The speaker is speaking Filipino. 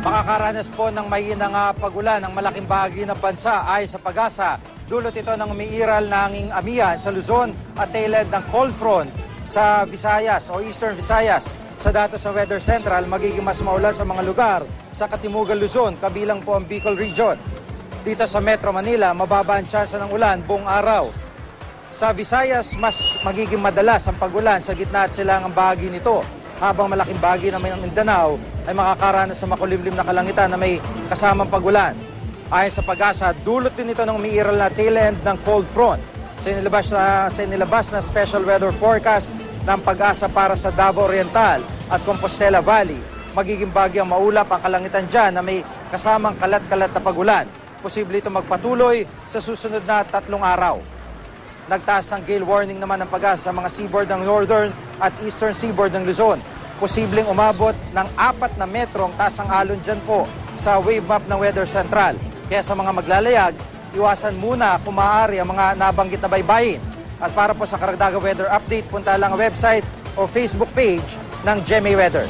Makakaranas po ng mahinang pagulan ng malaking bahagi ng bansa ay sa Pag-asa. Dulot ito ng umiiral na hanging amihan sa Luzon at tailend ng cold front sa Visayas o Eastern Visayas. Sa datos sa Weather Central, magiging mas maulan sa mga lugar sa Katimugan Luzon, kabilang po ang Bicol Region. Dito sa Metro Manila, mababa ang tsansa ng ulan buong araw. Sa Visayas, mas magiging madalas ang pagulan sa gitna at silangang bahagi nito, habang malaking bahagi ng Mindanao ay makakaranas sa makulimlim na kalangitan na may kasamang pagulan. Ayon sa Pag-asa, dulot din ito ng umiiral na tail end ng cold front. Sa inilabas na special weather forecast ng Pag-asa para sa Davao Oriental at Compostela Valley, magiging bagyang maulap ang kalangitan dyan na may kasamang kalat-kalat na pagulan. Posible ito magpatuloy sa susunod na 3 araw. Nagtaas ang gale warning naman ng Pag-asa sa mga seaboard ng Northern at Eastern seaboard ng Luzon. Posibleng umabot ng 4 na metro ang taas ng alon dyan po sa wave map ng Weather Central. Kaya sa mga maglalayag, iwasan muna kung maaari ang mga nabanggit na baybayin. At para po sa karagdagang weather update, punta lang ang website o Facebook page ng GMA Weather.